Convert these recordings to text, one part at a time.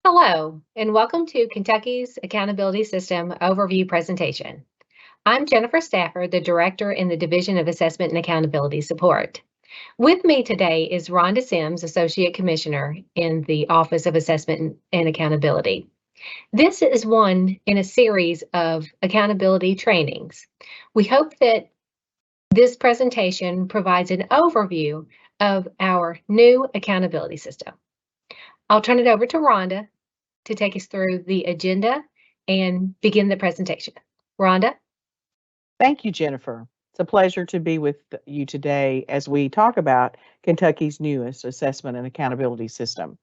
Hello, and welcome to Kentucky's Accountability System Overview presentation. I'm Jennifer Stafford, the Director in the Division of Assessment and Accountability Support. With me today is Rhonda Sims, Associate Commissioner in the Office of Assessment and Accountability. This is one in a series of accountability trainings. We hope that this presentation provides an overview of our new accountability system. I'll turn it over to Rhonda to take us through the agenda and begin the presentation. Rhonda? Thank you, Jennifer. It's a pleasure to be with you today as we talk about Kentucky's newest assessment and accountability system.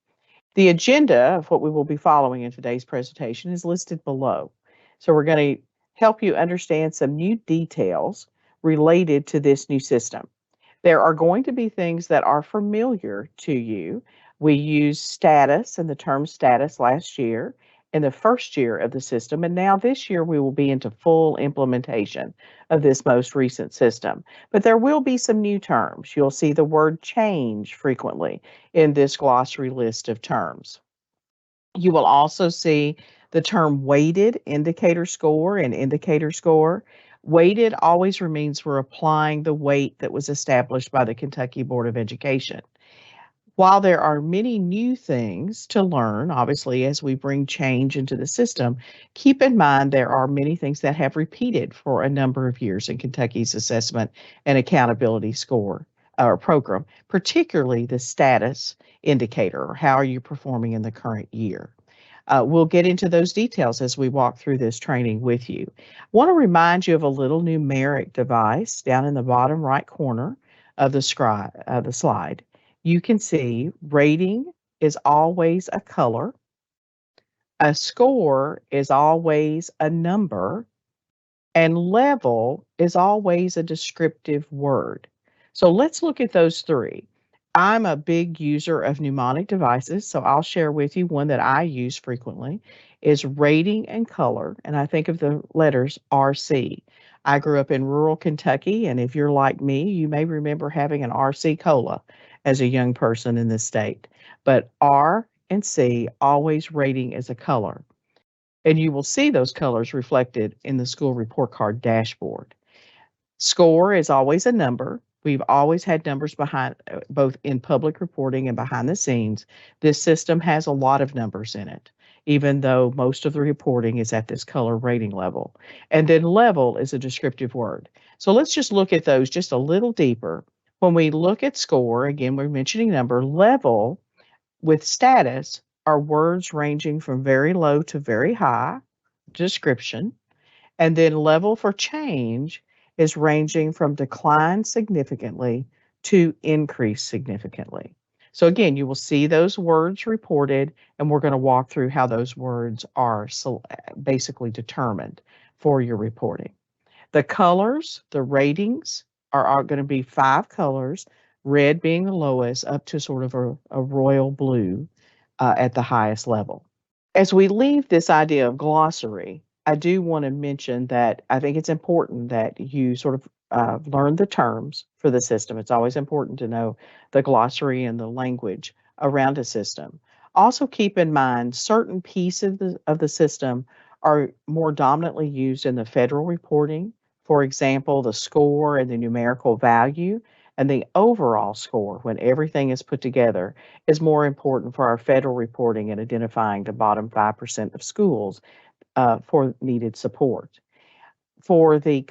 The agenda of what we will be following in today's presentation is listed below. So we're going to help you understand some new details related to this new system. There are going to be things that are familiar to you. We used status and the term status last year in the first year of the system, and now this year we will be into full implementation of this most recent system. But there will be some new terms. You'll see the word change frequently in this glossary list of terms. You will also see the term weighted indicator score and indicator score. Weighted always means we're applying the weight that was established by the Kentucky Board of Education. While there are many new things to learn, obviously, as we bring change into the system, keep in mind there are many things that have repeated for a number of years in Kentucky's assessment and accountability score or program, particularly the status indicator, or how are you performing in the current year. We'll get into those details as we walk through this training with you. I want to remind you of a little numeric device down in the bottom right corner of the slide. You can see rating is always a color, a score is always a number, and level is always a descriptive word. So let's look at those three. I'm a big user of mnemonic devices, so I'll share with you one that I use frequently is rating and color, and I think of the letters RC. I grew up in rural Kentucky, and if you're like me, you may remember having an RC cola as a young person in the state. But R and C always rating as a color, and you will see those colors reflected in the school report card dashboard. Score is always a number. We've always had numbers behind both in public reporting and behind the scenes. This system has a lot of numbers in it, even though most of the reporting is at this color rating level. And then level is a descriptive word. So let's just look at those just a little deeper. When we look at score, again, we're mentioning number, level with status are words ranging from very low to very high, description. And then level for change is ranging from decline significantly to increase significantly. So again, you will see those words reported, and we're going to walk through how those words are basically determined for your reporting. The colors, the ratings are going to be 5 colors, red being the lowest, up to sort of a royal blue at the highest level. As we leave this idea of glossary, I do want to mention that I think it's important that you sort of learn the terms for the system. It's always important to know the glossary and the language around a system. Also, keep in mind certain pieces of the system are more dominantly used in the federal reporting. For example, the score and the numerical value, and the overall score, when everything is put together, is more important for our federal reporting and identifying the bottom 5% of schools for needed support. For the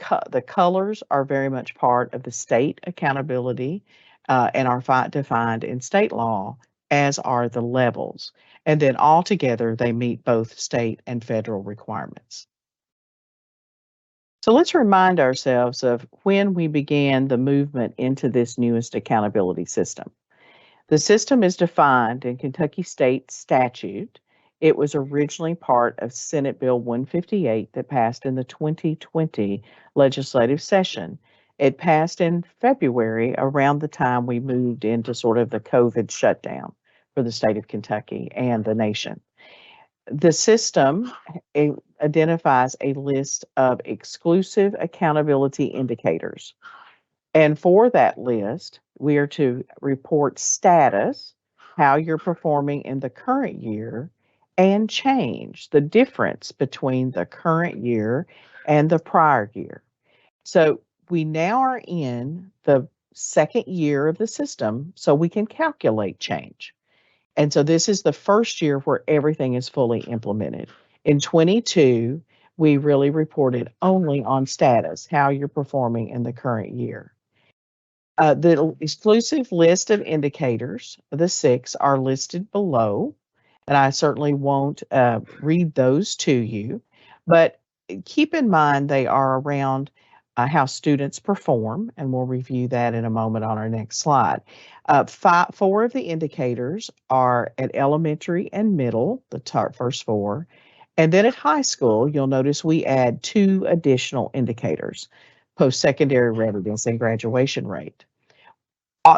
colors are very much part of the state accountability and are defined in state law, as are the levels. And then altogether, they meet both state and federal requirements. So let's remind ourselves of when we began the movement into this newest accountability system. The system is defined in Kentucky State statute. It was originally part of Senate Bill 158 that passed in the 2020 legislative session. It passed in February, around the time we moved into sort of the COVID shutdown for the state of Kentucky and the nation. The system identifies a list of exclusive accountability indicators. And for that list, we are to report status, how you're performing in the current year, and change, the difference between the current year and the prior year. So we now are in the second year of the system, so we can calculate change. And so this is the first year where everything is fully implemented. In 22, we really reported only on status, how you're performing in the current year. The exclusive list of indicators, the 6, are listed below, and I certainly won't read those to you, but keep in mind they are around how students perform, and we'll review that in a moment on our next slide. 4 of the indicators are at elementary and middle, the first 4, and then at high school, you'll notice we add 2 additional indicators, post-secondary readiness and graduation rate.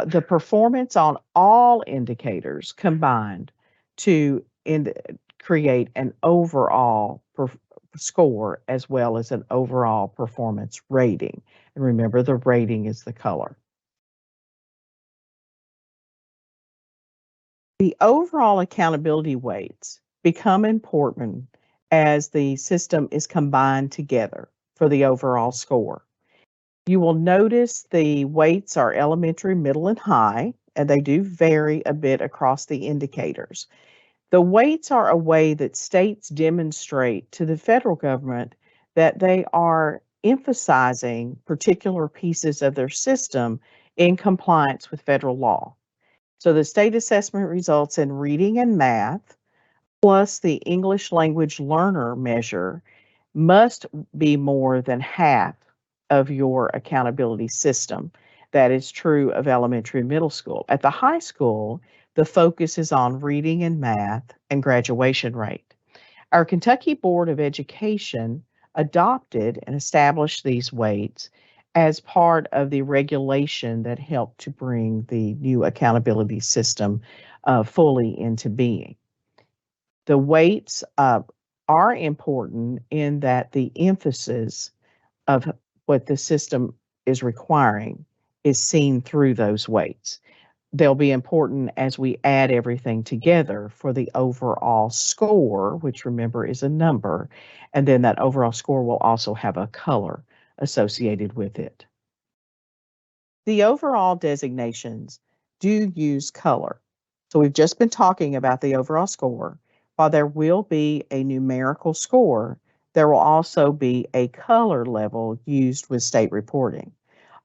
The performance on all indicators combined to create an overall score as well as an overall performance rating. And remember, the rating is the color. The overall accountability weights become important as the system is combined together for the overall score. You will notice the weights are elementary, middle, and high, and they do vary a bit across the indicators. The weights are a way that states demonstrate to the federal government that they are emphasizing particular pieces of their system in compliance with federal law. So the state assessment results in reading and math, plus the English language learner measure must be more than half of your accountability system. That is true of elementary and middle school. At the high school, the focus is on reading and math and graduation rate. Our Kentucky Board of Education adopted and established these weights as part of the regulation that helped to bring the new accountability system fully into being. The weights are important in that the emphasis of what the system is requiring is seen through those weights. They'll be important as we add everything together for the overall score, which remember is a number, and then that overall score will also have a color associated with it. The overall designations do use color. So we've just been talking about the overall score. While there will be a numerical score, there will also be a color level used with state reporting.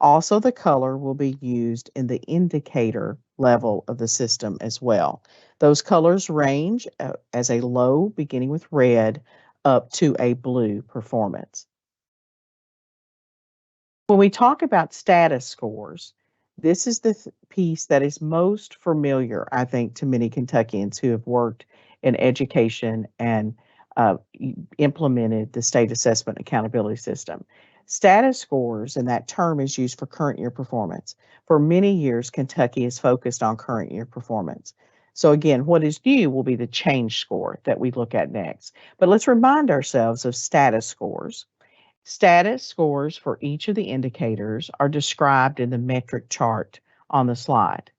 Also, the color will be used in the indicator level of the system as well. Those colors range as a low, beginning with red, up to a blue performance. When we talk about status scores, this is the piece that is most familiar, I think, to many Kentuckians who have worked in education and implemented the state assessment accountability system. Status scores, and that term is used for current year performance. For many years, Kentucky has focused on current year performance. So again, what is new will be the change score that we look at next. But let's remind ourselves of status scores. Status scores for each of the indicators are described in the metric chart on the slide.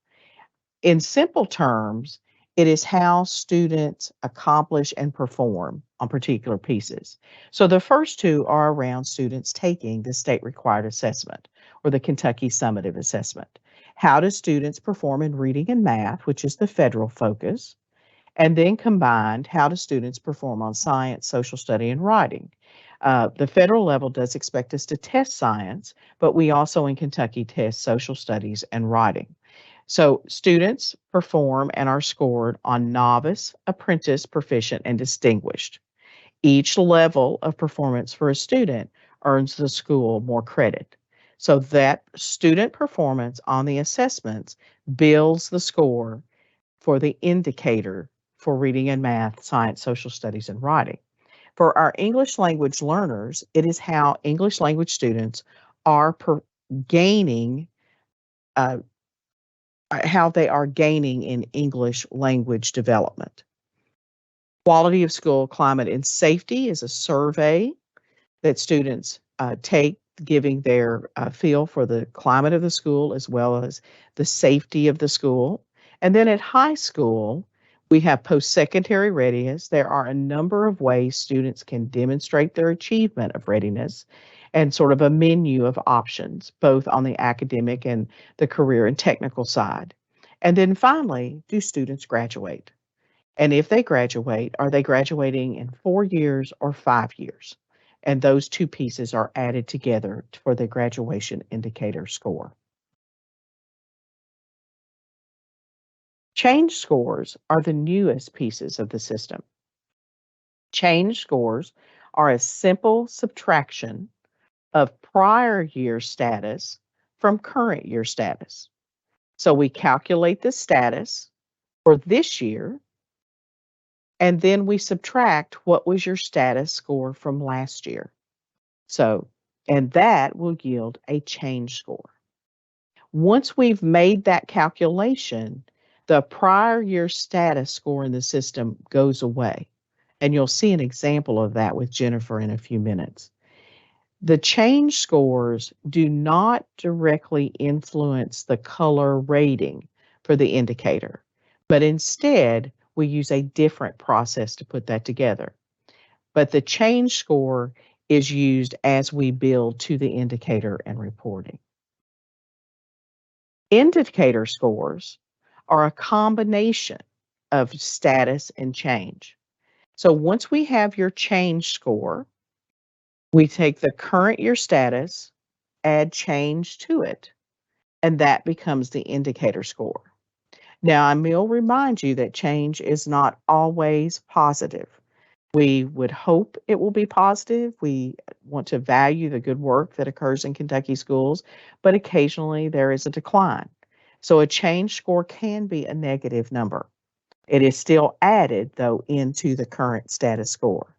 In simple terms, it is how students accomplish and perform on particular pieces. So the first 2 are around students taking the state required assessment or the Kentucky Summative Assessment. How do students perform in reading and math, which is the federal focus? And then combined, how do students perform on science, social study, and writing? The federal level does expect us to test science, but we also in Kentucky test social studies and writing. So students perform and are scored on novice, apprentice, proficient, and distinguished. Each level of performance for a student earns the school more credit. So that student performance on the assessments builds the score for the indicator for reading and math, science, social studies, and writing. For our English language learners, it is how English language students are gaining how they are gaining in English language development. Quality of school climate and safety is a survey that students take, giving their feel for the climate of the school as well as the safety of the school. And then at high school, We have post-secondary readiness. There are a number of ways students can demonstrate their achievement of readiness and sort of a menu of options, both on the academic and the career and technical side. And then finally, do students graduate? And if they graduate, are they graduating in 4 years or 5 years? And those two pieces are added together for the graduation indicator score. Change scores are the newest pieces of the system. Change scores are a simple subtraction of prior year status from current year status. So we calculate the status for this year, and then we subtract what was your status score from last year. So, and that will yield a change score. Once we've made that calculation, the prior year status score in the system goes away. And you'll see an example of that with Jennifer in a few minutes. The change scores do not directly influence the color rating for the indicator, but instead we use a different process to put that together. But the change score is used as we build to the indicator and reporting. Indicator scores are a combination of status and change. So once we have your change score, we take the current year status, add change to it, and that becomes the indicator score. Now, I will remind you that change is not always positive. We would hope it will be positive. We want to value the good work that occurs in Kentucky schools, but occasionally there is a decline. So a change score can be a negative number. It is still added, though, into the current status score.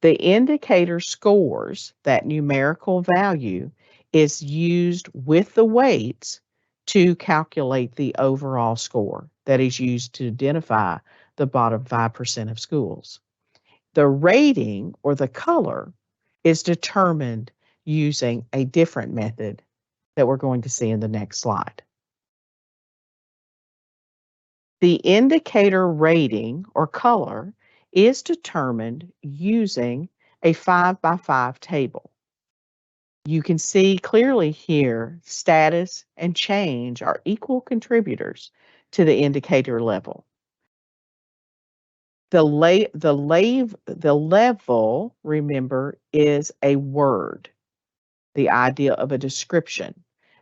The indicator scores, that numerical value, is used with the weights to calculate the overall score that is used to identify the bottom 5% of schools. The rating or the color is determined using a different method that we're going to see in the next slide. The indicator rating or color is determined using a 5x5 table. You can see clearly here, status and change are equal contributors to the indicator level. The level, remember, is a word, the idea of a description.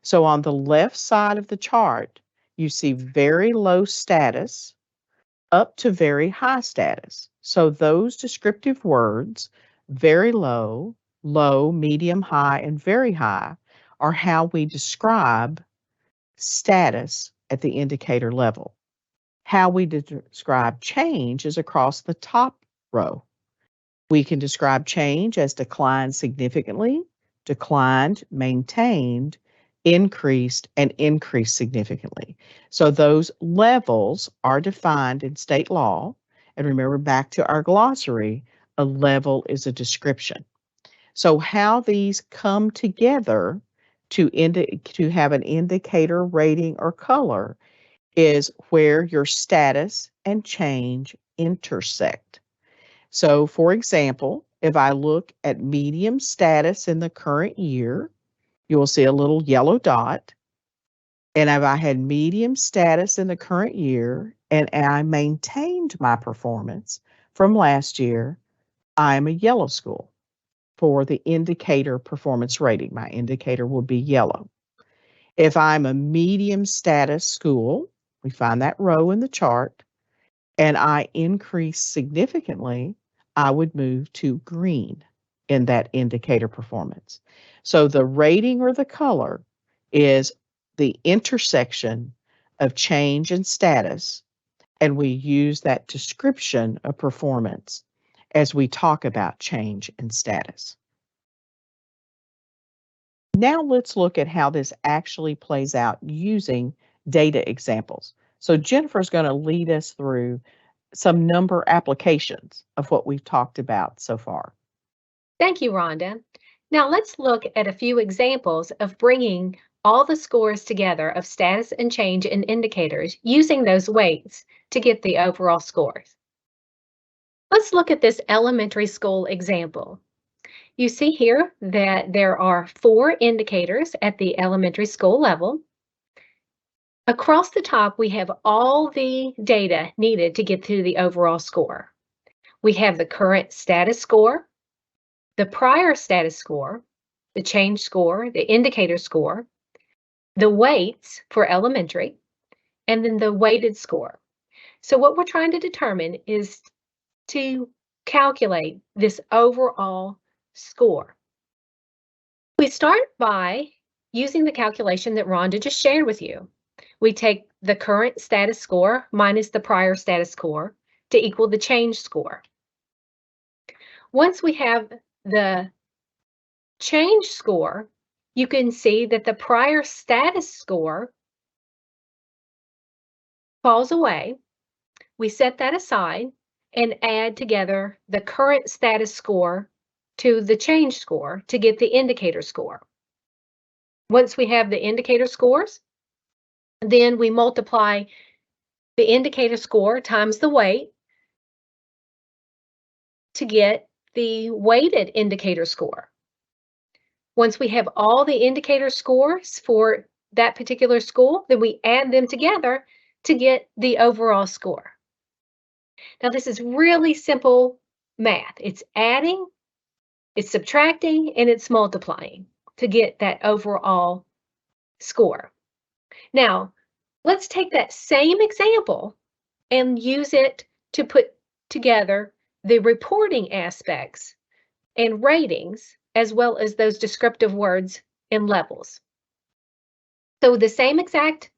So on the left side of the chart, you see very low status up to very high status. So those descriptive words, very low, low, medium, high, and very high, are how we describe status at the indicator level. How we describe change is across the top row. We can describe change as declined significantly, declined, maintained, increased, and increased significantly. So those levels are defined in state law. And remember, back to our glossary, a level is a description. So how these come together to have an indicator rating or color is where your status and change intersect. So for example, if I look at medium status in the current year, you will see a little yellow dot. And if I had medium status in the current year and I maintained my performance from last year, I'm a yellow school for the indicator performance rating. My indicator will be yellow. If I'm a medium status school, we find that row in the chart, and I increase significantly, I would move to green in that indicator performance. So the rating or the color is the intersection of change and status, and we use that description of performance as we talk about change and status. Now let's look at how this actually plays out using data examples. So Jennifer's going to lead us through some number applications of what we've talked about so far. Thank you, Rhonda. Now let's look at a few examples of bringing all the scores together of status and change in indicators using those weights to get the overall scores. Let's look at this elementary school example. You see here that there are 4 indicators at the elementary school level. Across the top, we have all the data needed to get to the overall score. We have the current status score, the prior status score, the change score, the indicator score, the weights for elementary, and then the weighted score. So what we're trying to determine is to calculate this overall score. We start by using the calculation that Rhonda just shared with you. We take the current status score minus the prior status score to equal the change score. Once we have the change score, you can see that the prior status score falls away. We set that aside and add together the current status score to the change score to get the indicator score. Once we have the indicator scores, then we multiply the indicator score times the weight to get the weighted indicator score. Once we have all the indicator scores for that particular school, then we add them together to get the overall score. Now, this is really simple math. It's adding, it's subtracting, and it's multiplying to get that overall score. Now, let's take that same example and use it to put together the reporting aspects and ratings, as well as those descriptive words and levels. So the same exact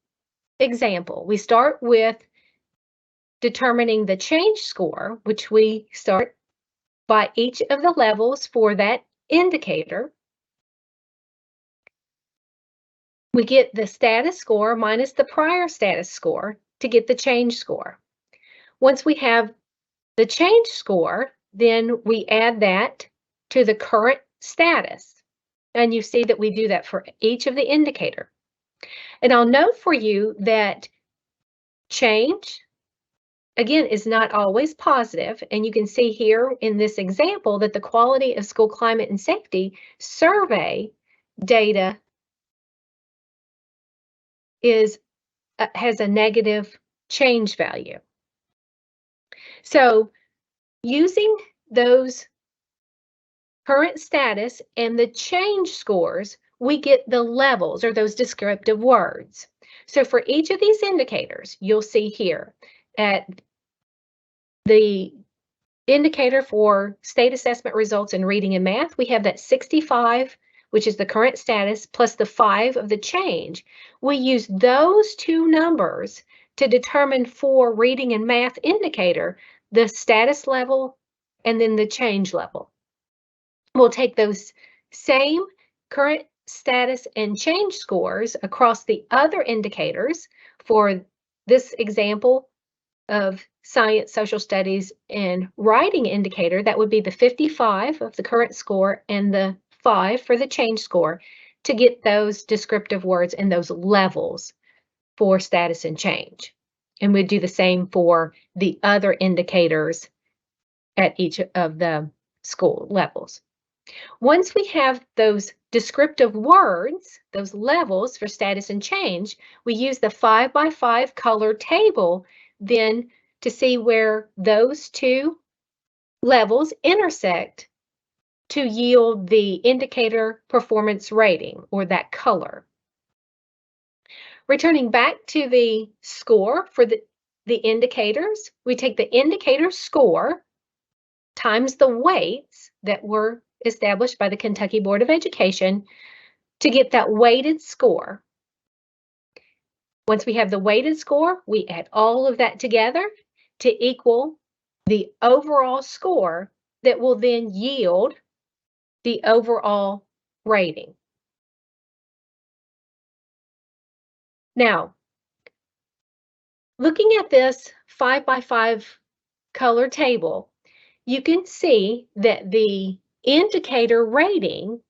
example, we start with determining the change score, which we start by each of the levels for that indicator. We get the status score minus the prior status score to get the change score. Once we have the change score, then we add that to the current status. And you see that we do that for each of the indicator. And I'll note for you that change, again, is not always positive. And you can see here in this example that the Quality of School Climate and Safety survey data has a negative change value. So using those current status and the change scores, we get the levels or those descriptive words. So for each of these indicators, you'll see here at the indicator for state assessment results in reading and math, we have that 65, which is the current status, plus the 5 of the change. We use those two numbers to determine for reading and math indicator the status level and then the change level. We'll take those same current status and change scores across the other indicators for this example of science, social studies, and writing indicator. That would be the 55 of the current score and the 5 for the change score to get those descriptive words and those levels for status and change. And we'd do the same for the other indicators at each of the school levels. Once we have those descriptive words, those levels for status and change, we use the 5x5 color table then to see where those two levels intersect to yield the indicator performance rating, or that color. Returning back to the score for the indicators, we take the indicator score times the weights that were established by the Kentucky Board of Education to get that weighted score. Once we have the weighted score, we add all of that together to equal the overall score that will then yield the overall rating. Now, looking at this 5x5 color table, you can see that the indicator rating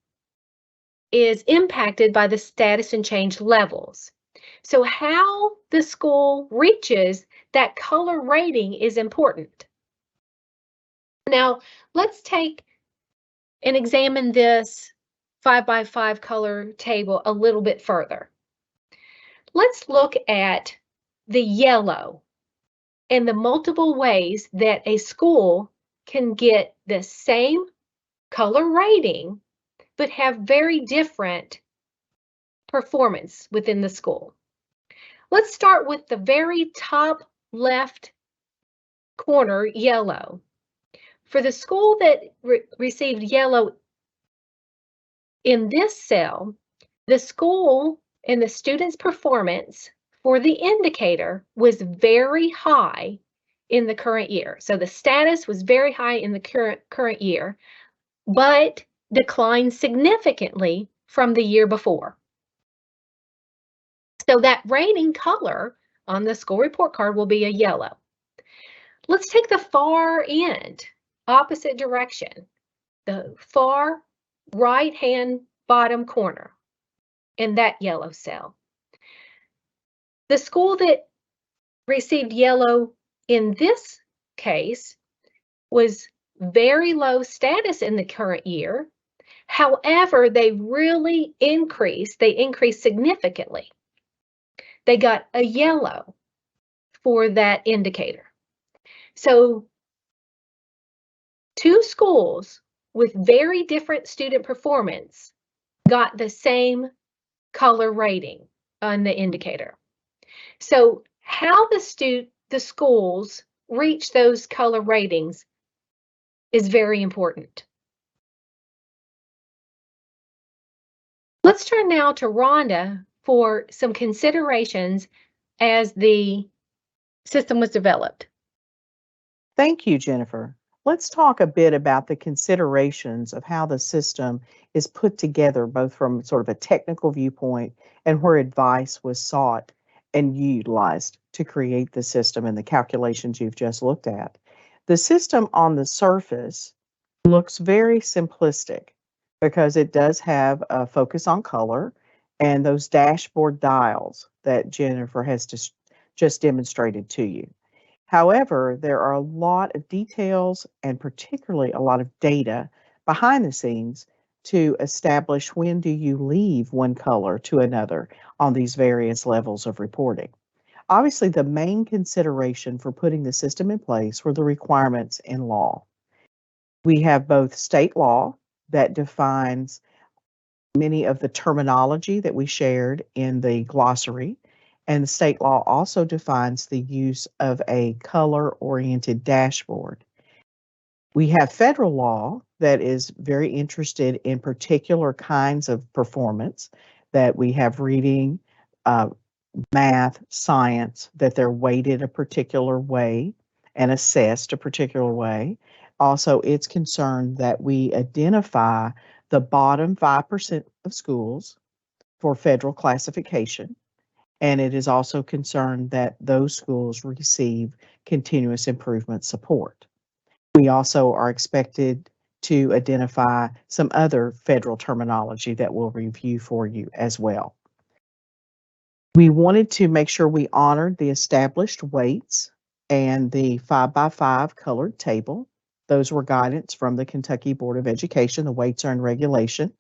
is impacted by the status and change levels. So how the school reaches that color rating is important. Now, let's take and examine this 5x5 color table a little bit further. Let's look at the yellow and the multiple ways that a school can get the same color rating, but have very different performance within the school. Let's start with the very top left corner, yellow. For the school that received yellow in this cell, the school and the student's performance for the indicator was very high in the current year. So the status was very high in the current year, but declined significantly from the year before. So that rating color on the school report card will be a yellow. Let's take the far end, opposite direction, the far right-hand bottom corner in that yellow cell. The school that received yellow in this case was very low status in the current year. However, they really increased. They increased significantly. They got a yellow for that indicator. So two schools with very different student performance got the same color rating on the indicator. So how the schools reach those color ratings is very important. Let's turn now to Rhonda for some considerations as the system was developed. Thank you, Jennifer. Let's talk a bit about the considerations of how the system is put together, both from sort of a technical viewpoint and where advice was sought and utilized to create the system and the calculations you've just looked at. The system on the surface looks very simplistic because it does have a focus on color and those dashboard dials that Jennifer has just demonstrated to you. However, there are a lot of details and particularly a lot of data behind the scenes to establish when do you leave one color to another on these various levels of reporting. Obviously, the main consideration for putting the system in place were the requirements in law. We have both state law that defines many of the terminology that we shared in the glossary, and the state law also defines the use of a color-oriented dashboard. We have federal law that is very interested in particular kinds of performance, that we have reading, math, science, that they're weighted a particular way and assessed a particular way. Also, it's concerned that we identify the bottom 5% of schools for federal classification. And it is also concerned that those schools receive continuous improvement support. We also are expected to identify some other federal terminology that we'll review for you as well. We wanted to make sure we honored the established weights and the 5x5 colored table. Those were guidance from the Kentucky Board of Education. The weights are in regulation.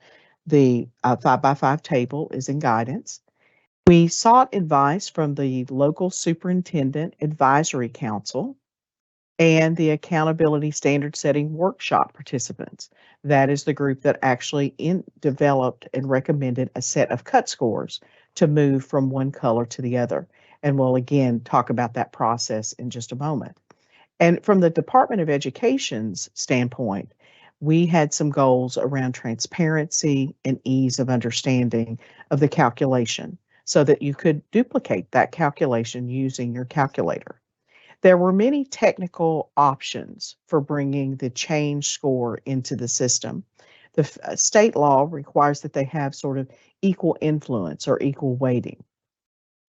The 5x5 table is in guidance. We sought advice from the local superintendent advisory council and the accountability standard setting workshop participants. That is the group that actually developed and recommended a set of cut scores to move from one color to the other. And we'll again talk about that process in just a moment. And from the Department of Education's standpoint, we had some goals around transparency and ease of understanding of the calculation so that you could duplicate that calculation using your calculator. There were many technical options for bringing the change score into the system. The state law requires that they have sort of equal influence or equal weighting.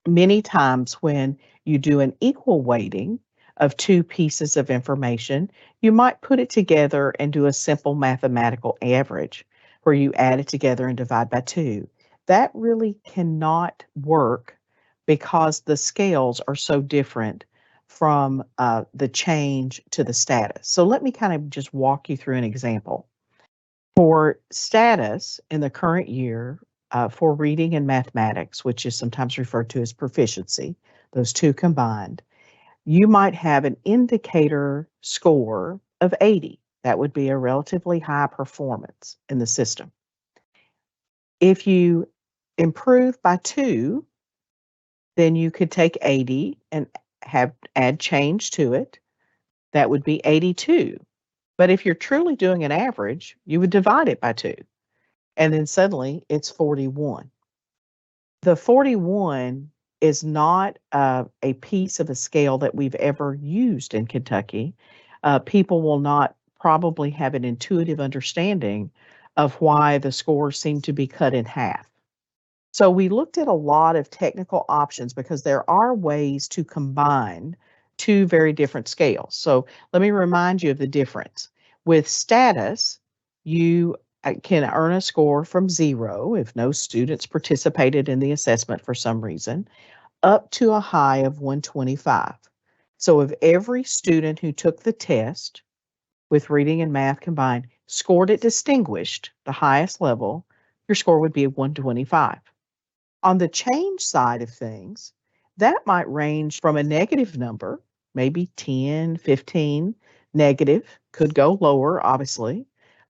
Many times when you do an equal weighting of two pieces of information, you might put it together and do a simple mathematical average. where you add it together and divide by 2. That really cannot work because the scales are so different from the change to the status. So let me kind of just walk you through an example. For status in the current year, for reading and mathematics, which is sometimes referred to as proficiency, those two combined, you might have an indicator score of 80. That would be a relatively high performance in the system. If you improve by 2, then you could take 80 and add change to it. That would be 82. But if you're truly doing an average, you would divide it by 2, and then suddenly it's 41. The 41 is not a piece of a scale that we've ever used in Kentucky. People will not probably have an intuitive understanding of why the scores seem to be cut in half. So we looked at a lot of technical options because there are ways to combine two very different scales. So let me remind you of the difference. With status, you can earn a score from 0 if no students participated in the assessment for some reason, up to a high of 125. So if every student who took the test with reading and math combined scored it distinguished, the highest level, your score would be 125. On the change side of things, that might range from a negative number, maybe 10, 15, negative, could go lower, obviously,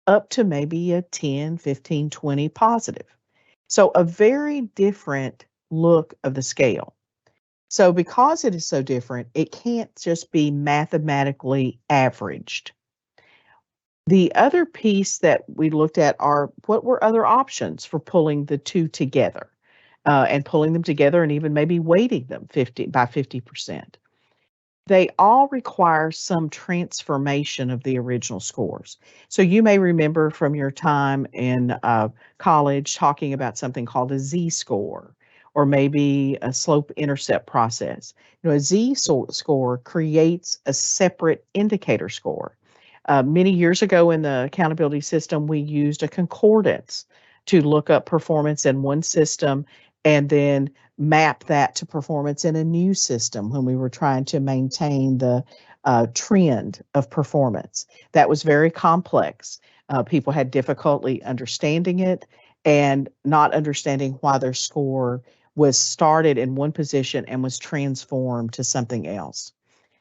up to maybe a 10, 15, 20 positive. So a very different look of the scale. So because it is so different, it can't just be mathematically averaged. The other piece that we looked at are what were other options for pulling the two together and pulling them together and even maybe weighting them 50%. They all require some transformation of the original scores. So you may remember from your time in college talking about something called a z-score or maybe a slope-intercept process. A z-score creates a separate indicator score. Many years ago in the accountability system, we used a concordance to look up performance in one system and then map that to performance in a new system when we were trying to maintain the trend of performance. That was very complex. People had difficulty understanding it and not understanding why their score was started in one position and was transformed to something else.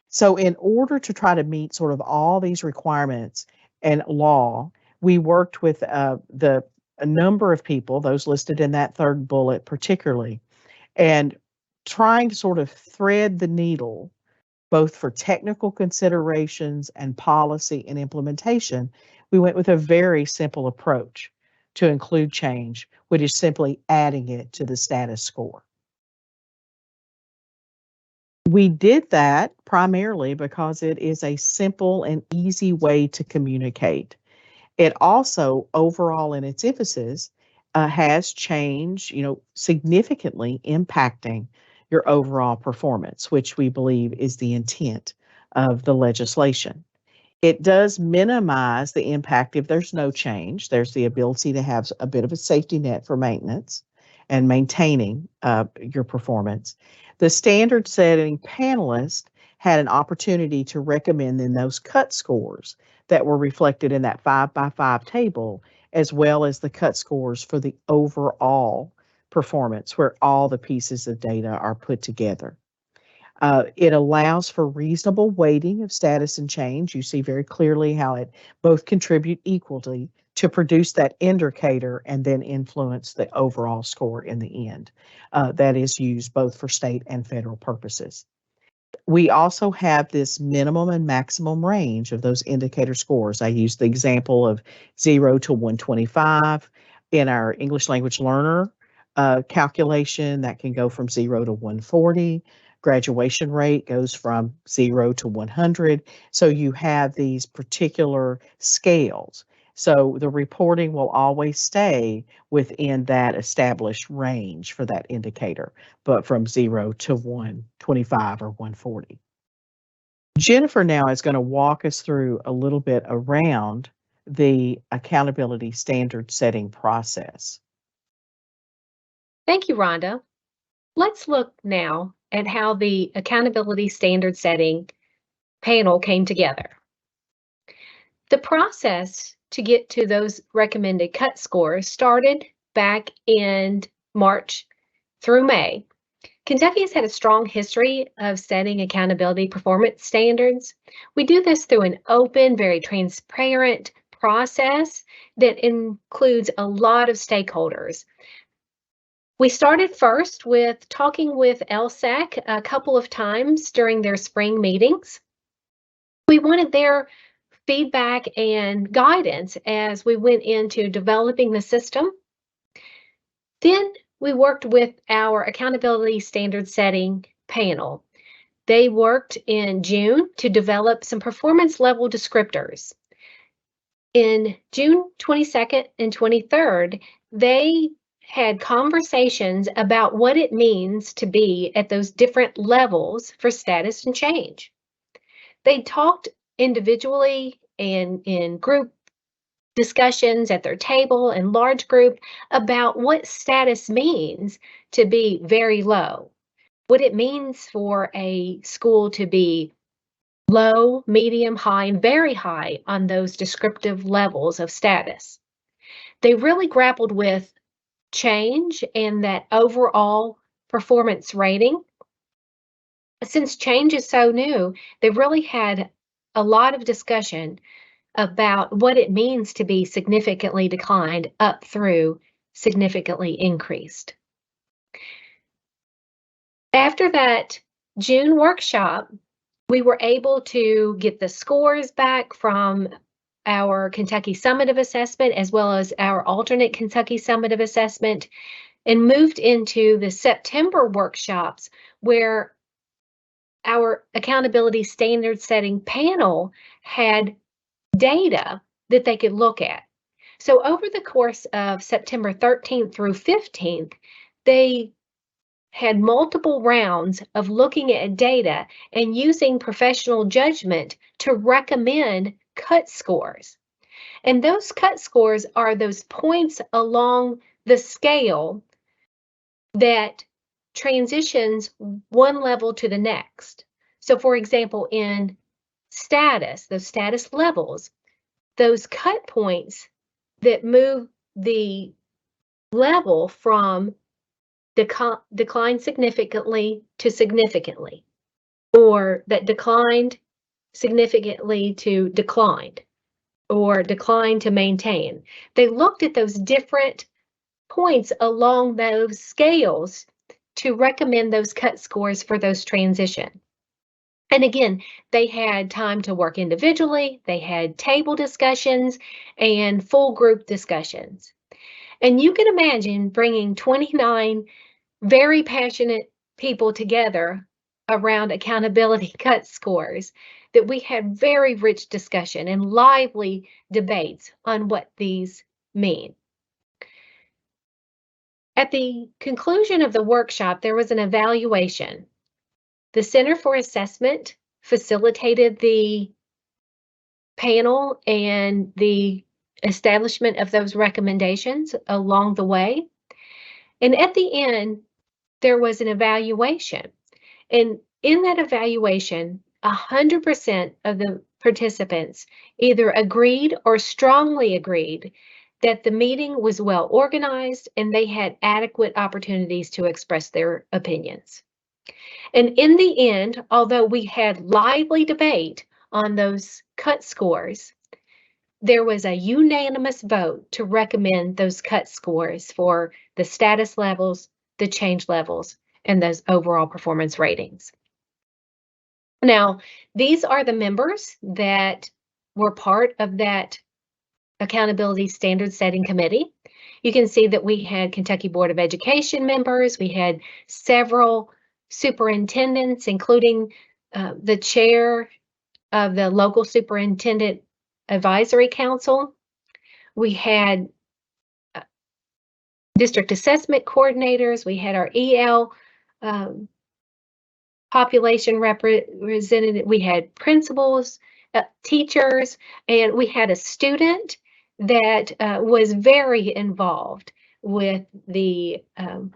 So in order to try to meet sort of all these requirements and law, we worked with a number of people, those listed in that third bullet particularly, and trying to sort of thread the needle, both for technical considerations and policy and implementation, we went with a very simple approach to include change, which is simply adding it to the status score. We did that primarily because it is a simple and easy way to communicate. It also, overall in its emphasis, has change, significantly impacting your overall performance, which we believe is the intent of the legislation. It does minimize the impact if there's no change. There's the ability to have a bit of a safety net for maintenance and maintaining your performance. The standard setting panelist had an opportunity to recommend then those cut scores that were reflected in that 5x5 table, as well as the cut scores for the overall performance where all the pieces of data are put together. It allows for reasonable weighting of status and change. You see very clearly how it both contribute equally to produce that indicator and then influence the overall score in the end. That is used both for state and federal purposes. We also have this minimum and maximum range of those indicator scores. I use the example of 0 to 125 in our English language learner calculation. That can go from 0 to 140. Graduation rate goes from 0 to 100. So you have these particular scales. So the reporting will always stay within that established range for that indicator, but from 0 to 125 or 140. Jennifer now is going to walk us through a little bit around the accountability standard setting process. Thank you, Rhonda. Let's look now at how the accountability standard setting panel came together. The process to get to those recommended cut scores started back in March through May. Kentucky has had a strong history of setting accountability performance standards. We do this through an open, very transparent process that includes a lot of stakeholders. We started first with talking with LSAC a couple of times during their spring meetings. We wanted their feedback and guidance as we went into developing the system. Then we worked with our accountability standard setting panel. They worked in June to develop some performance level descriptors. In June 22nd and 23rd, they had conversations about what it means to be at those different levels for status and change. They talked individually and in group discussions at their table and large group about what status means to be very low, what it means for a school to be low, medium, high, and very high on those descriptive levels of status. They really grappled with change and that overall performance rating. Since change is so new, they really had a lot of discussion about what it means to be significantly declined up through significantly increased. After that June workshop, we were able to get the scores back from our Kentucky Summative Assessment as well as our alternate Kentucky Summative Assessment and moved into the September workshops where our accountability standard setting panel had data that they could look at. So over the course of September 13th through 15th, they had multiple rounds of looking at data and using professional judgment to recommend cut scores. And those cut scores are those points along the scale that transitions one level to the next. So for example, in status, those status levels, those cut points that move the level from decline significantly to significantly, or that declined significantly to declined, or declined to maintain. They looked at those different points along those scales to recommend those cut scores for those transitions. And again, they had time to work individually, they had table discussions and full group discussions. And you can imagine bringing 29 very passionate people together around accountability cut scores, that we had very rich discussion and lively debates on what these mean. At the conclusion of the workshop, there was an evaluation. The Center for Assessment facilitated the panel and the establishment of those recommendations along the way. And at the end, there was an evaluation. And in that evaluation, 100% of the participants either agreed or strongly agreed that the meeting was well organized and they had adequate opportunities to express their opinions. And in the end, although we had lively debate on those cut scores, there was a unanimous vote to recommend those cut scores for the status levels, the change levels, and those overall performance ratings. Now, these are the members that were part of that Accountability Standard Setting Committee. You can see that we had Kentucky Board of Education members, we had several superintendents, including the chair of the local superintendent advisory council. We had district assessment coordinators. We had our EL population representative. We had principals, teachers, and we had a student that was very involved with the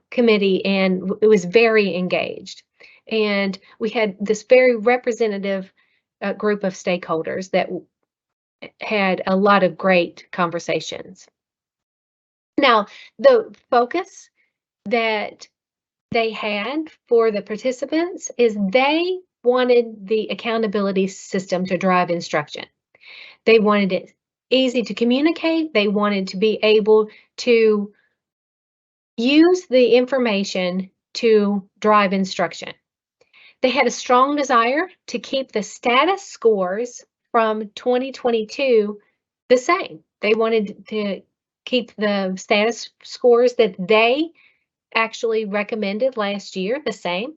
committee and it was very engaged. And we had this very representative group of stakeholders that had a lot of great conversations. Now, the focus that they had for the participants is they wanted the accountability system to drive instruction. They wanted it easy to communicate. They wanted to be able to use the information to drive instruction. They had a strong desire to keep the status scores from 2022 the same. They wanted to keep the status scores that they actually recommended last year the same.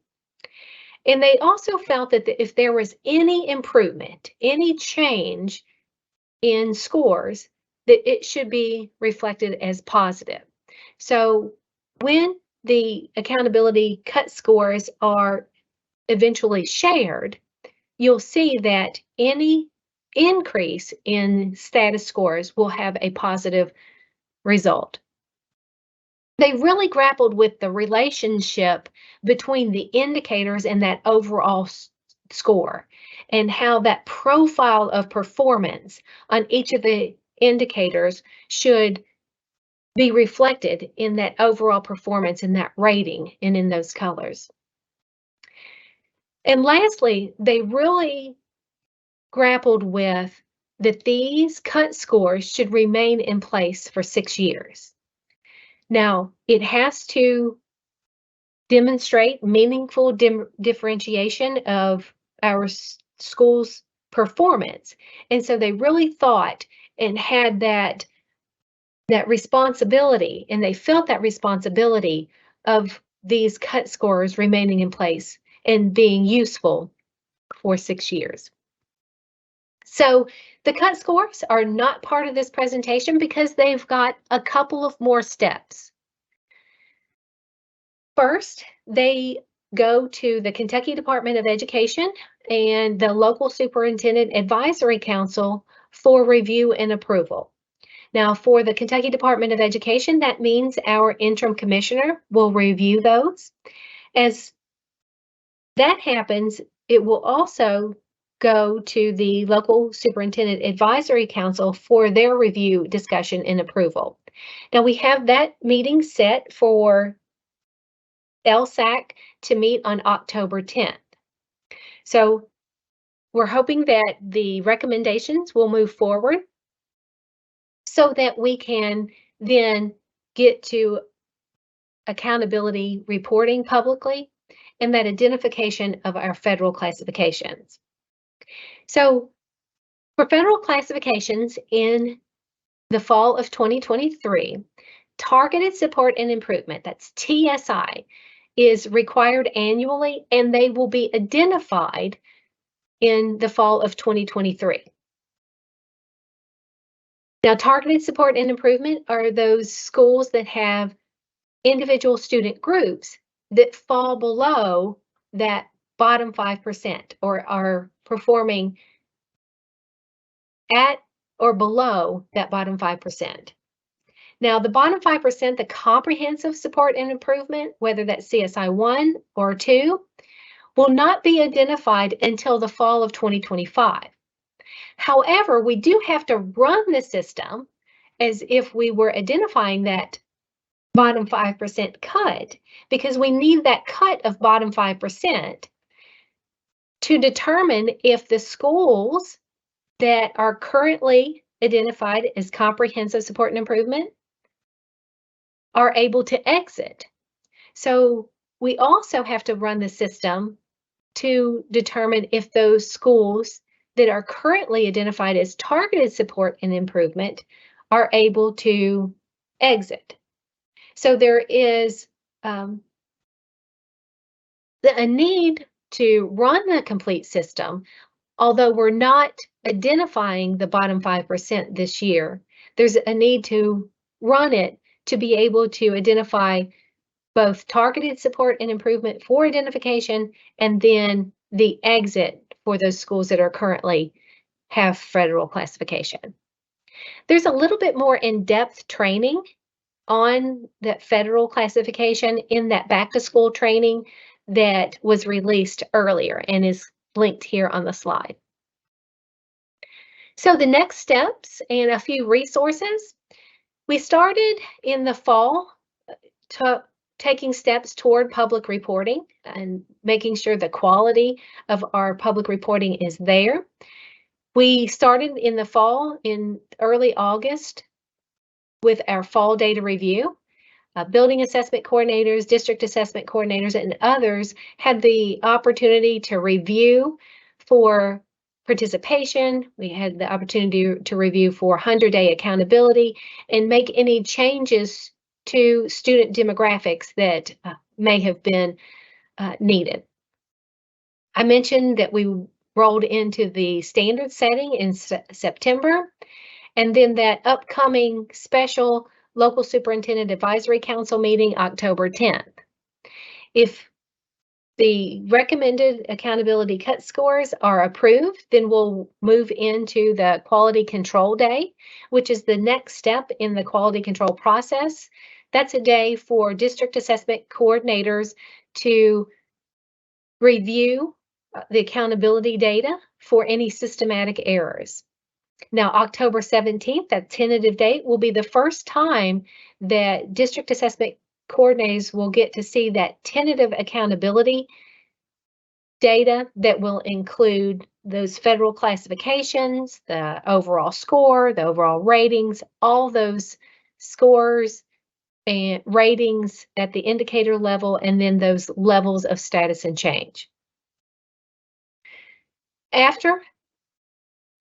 And they also felt that if there was any improvement, any change in scores, that it should be reflected as positive. So when the accountability cut scores are eventually shared, you'll see that any increase in status scores will have a positive result. They really grappled with the relationship between the indicators and that overall score and how that profile of performance on each of the indicators should be reflected in that overall performance in that rating and in those colors. And lastly, they really grappled with that these cut scores should remain in place for 6 years. Now, it has to demonstrate meaningful differentiation of our school's performance. And so they really thought and had that responsibility, and they felt that responsibility of these cut scores remaining in place and being useful for 6 years. So the cut scores are not part of this presentation because they've got a couple of more steps. First, they go to the Kentucky Department of Education and the local Superintendent Advisory Council for review and approval. Now, for the Kentucky Department of Education, that means our interim commissioner will review those. As that happens, it will also go to the local Superintendent Advisory Council for their review, discussion, and approval. Now, we have that meeting set for LSAC to meet on October 10th. So we're hoping that the recommendations will move forward so that we can then get to accountability reporting publicly and that identification of our federal classifications. So for federal classifications in the fall of 2023, targeted support and improvement, that's TSI, is required annually, and they will be identified in the fall of 2023. Now, targeted support and improvement are those schools that have individual student groups that fall below that bottom 5% or are performing at or below that bottom 5%. Now, the bottom 5%, the comprehensive support and improvement, whether that's CSI 1 or 2, will not be identified until the fall of 2025. However, we do have to run the system as if we were identifying that bottom 5% cut, because we need that cut of bottom 5% to determine if the schools that are currently identified as comprehensive support and improvement are able to exit. So we also have to run the system to determine if those schools that are currently identified as targeted support and improvement are able to exit. So there is a need to run the complete system, although we're not identifying the bottom 5% this year. There's a need to run it to be able to identify both targeted support and improvement for identification and then the exit for those schools that are currently have federal classification. There's a little bit more in-depth training on that federal classification in that back-to-school training that was released earlier and is linked here on the slide. So the next steps and a few resources. We started in the fall taking steps toward public reporting and making sure the quality of our public reporting is there. We started in the fall, in early August, with our fall data review. Building assessment coordinators, district assessment coordinators, and others had the opportunity to review for participation. We had the opportunity to review for 100-day accountability and make any changes to student demographics that may have been needed. I mentioned that we rolled into the standard setting in September, and then that upcoming special Local Superintendent Advisory Council meeting October 10th. If the recommended accountability cut scores are approved, then we'll move into the Quality Control Day, which is the next step in the quality control process. That's a day for district assessment coordinators to review the accountability data for any systematic errors. Now, October 17th, that tentative date, will be the first time that district assessment coordinators will get to see that tentative accountability data that will include those federal classifications, the overall score, the overall ratings, all those scores and ratings at the indicator level, and then those levels of status and change. After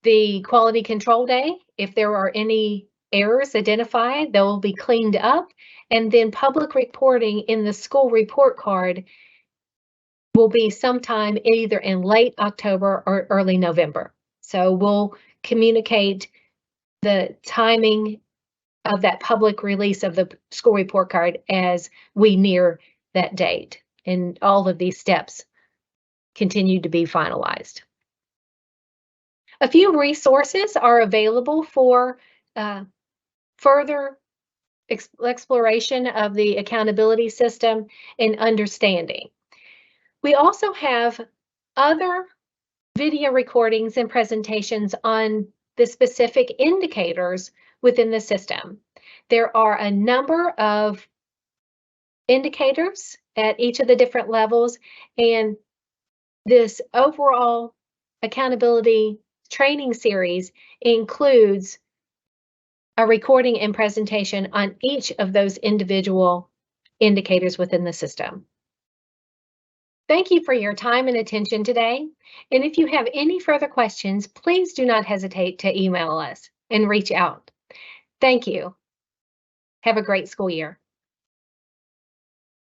the quality control day, if there are any errors identified, they will be cleaned up, and then public reporting in the school report card will be sometime either in late October or early November. So we'll communicate the timing of that public release of the school report card as we near that date, and all of these steps continue to be finalized. A few resources are available for further exploration of the accountability system and understanding. We also have other video recordings and presentations on the specific indicators within the system. There are a number of indicators at each of the different levels, and this overall accountability training series includes a recording and presentation on each of those individual indicators within the system. Thank you for your time and attention today. And if you have any further questions, please do not hesitate to email us and reach out. Thank you. Have a great school year.